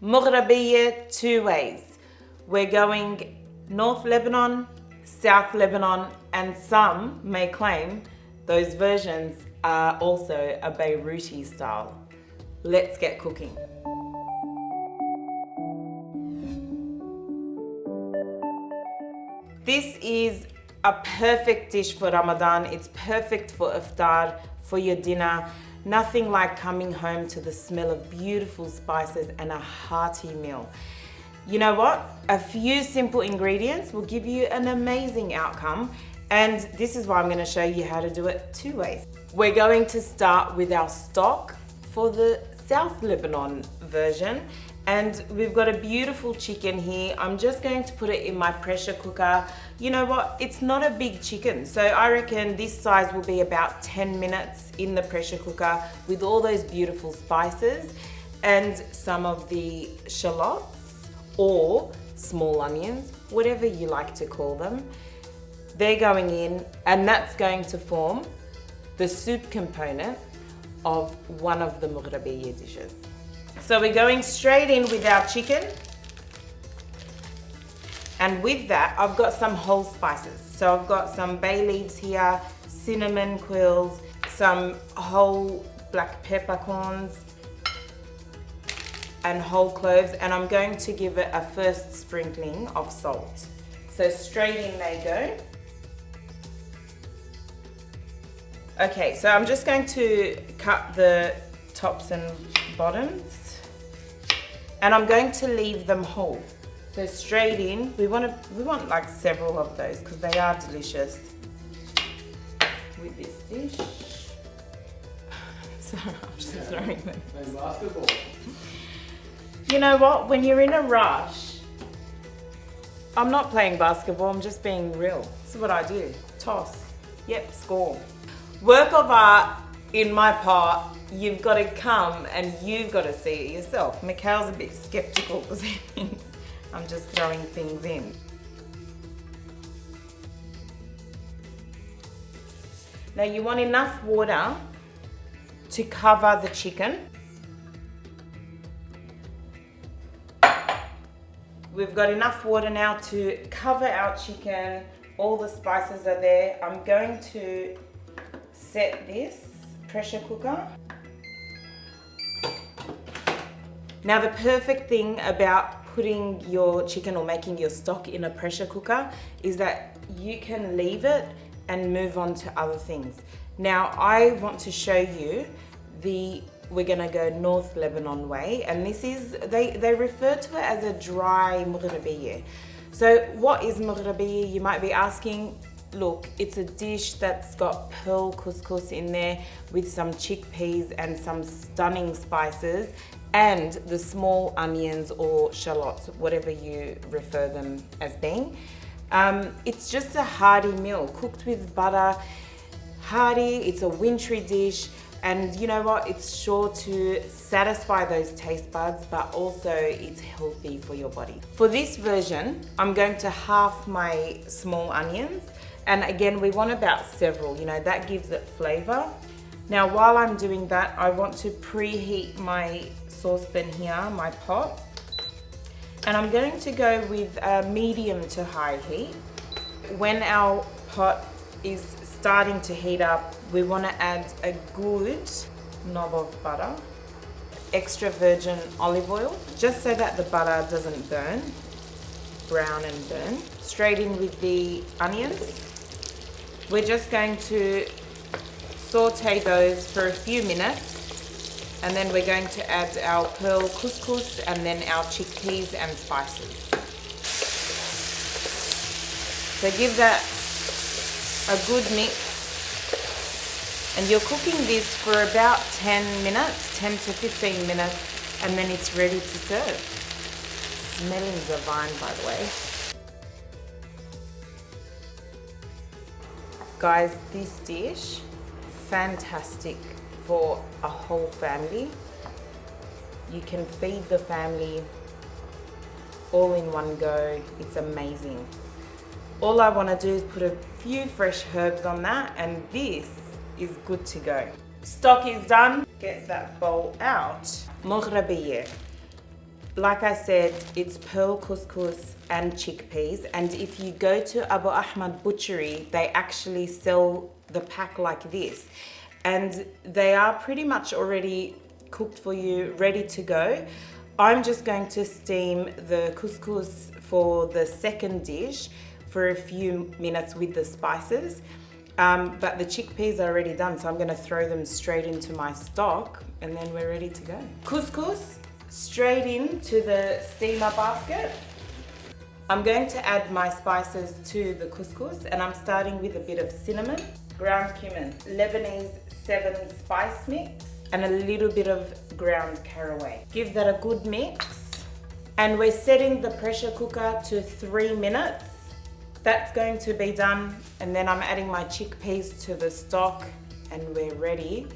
Moghrabieh two ways. We're going North Lebanon, South Lebanon, and some may claim those versions are also a Beiruti style. Let's get cooking. This is a perfect dish for Ramadan. It's perfect for iftar, for your dinner. Nothing like coming home to the smell of beautiful spices and a hearty meal. You know what? A few simple ingredients will give you an amazing outcome, and this is why I'm going to show you how to do it two ways. We're going to start with our stock for the South Lebanon version, and we've got a beautiful chicken here. I'm just going to put it in my pressure cooker. You know what? It's not a big chicken, so I reckon this size will be about 10 minutes in the pressure cooker with all those beautiful spices and some of the shallots or small onions, whatever you like to call them. They're going in, and that's going to form the soup component of one of the Moghrabieh dishes. So we're going straight in with our chicken. And with that, I've got some whole spices. So I've got some bay leaves here, cinnamon quills, some whole black peppercorns, and whole cloves. And I'm going to give it a first sprinkling of salt. So straight in they go. Okay, so I'm just going to cut the tops and bottoms, and I'm going to leave them whole. So straight in, we want like several of those because they are delicious with this dish. So I'm just throwing them. Basketball. You know what? When you're in a rush, I'm not playing basketball. I'm just being real. This is what I do. Toss. Yep, score. Work of art in my part. You've got to come and you've got to see it yourself. Mikhail's a bit skeptical because he thinks I'm just throwing things in. Now you want enough water to cover the chicken. We've got enough water now to cover our chicken. All the spices are there. I'm going to set this pressure cooker. Now the perfect thing about putting your chicken or making your stock in a pressure cooker is that you can leave it and move on to other things. Now I want to show you we're gonna go North Lebanon way, and this is, they refer to it as a dry Moghrabieh. So what is Moghrabieh, you might be asking? Look, it's a dish that's got pearl couscous in there with some chickpeas and some stunning spices and the small onions or shallots, whatever you refer them as being. It's just a hearty meal cooked with butter. Hearty, it's a wintry dish, and you know what? It's sure to satisfy those taste buds, but also it's healthy for your body. For this version, I'm going to half my small onions. And again, we want about several, you know, that gives it flavor. Now, while I'm doing that, I want to preheat my saucepan here, my pot. And I'm going to go with a medium to high heat. When our pot is starting to heat up, we want to add a good knob of butter, extra virgin olive oil, just so that the butter doesn't brown and burn. Straight in with the onions. We're just going to saute those for a few minutes, and then we're going to add our pearl couscous and then our chickpeas and spices. So give that a good mix, and you're cooking this for about 10 minutes, 10 to 15 minutes, and then it's ready to serve. Smelling divine, by the way. Guys, this dish, fantastic for a whole family. You can feed the family all in one go. It's amazing. All I want to do is put a few fresh herbs on that, and this is good to go. Stock is done. Get that bowl out. Moghrabieh. Like I said, it's pearl couscous and chickpeas. And if you go to Abu Ahmad Butchery, they actually sell the pack like this. And they are pretty much already cooked for you, ready to go. I'm just going to steam the couscous for the second dish for a few minutes with the spices. But the chickpeas are already done, so I'm gonna throw them straight into my stock and then we're ready to go. Couscous straight into the steamer basket. I'm going to add my spices to the couscous, and I'm starting with a bit of cinnamon, ground cumin, Lebanese 7 spice mix, and a little bit of ground caraway. Give that a good mix. And we're setting the pressure cooker to 3 minutes. That's going to be done, and then I'm adding my chickpeas to the stock, and we're ready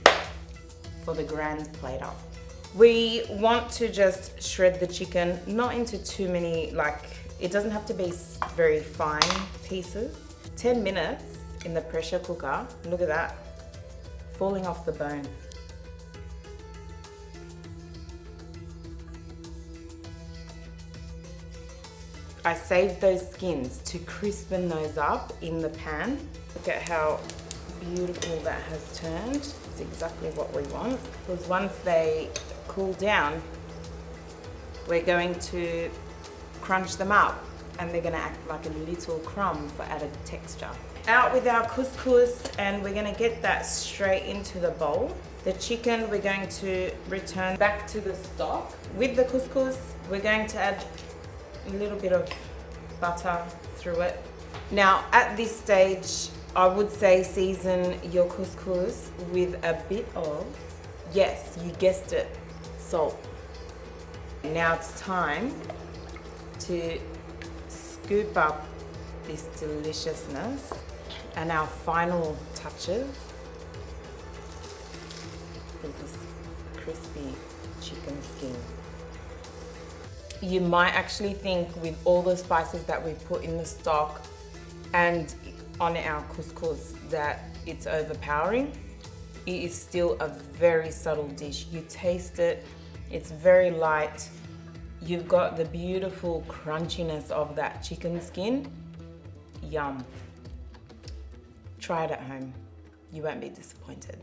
for the grand plate up. We want to just shred the chicken, not into too many, it doesn't have to be very fine pieces. 10 minutes in the pressure cooker, look at that, falling off the bone. I saved those skins to crispen those up in the pan. Look at how beautiful that has turned. It's exactly what we want, because once they cool down, we're going to crunch them up and they're gonna act like a little crumb for added texture. Out with our couscous, and we're gonna get that straight into the bowl. The chicken we're going to return back to the stock. With the couscous, we're going to add a little bit of butter through it. Now at this stage, I would say season your couscous with a bit of, yes, you guessed it, salt. Now it's time to scoop up this deliciousness, and our final touches is this crispy chicken skin. You might actually think, with all the spices that we've put in the stock and on our couscous, that it's overpowering. It is still a very subtle dish. You taste it, it's very light. You've got the beautiful crunchiness of that chicken skin. Yum. Try it at home. You won't be disappointed.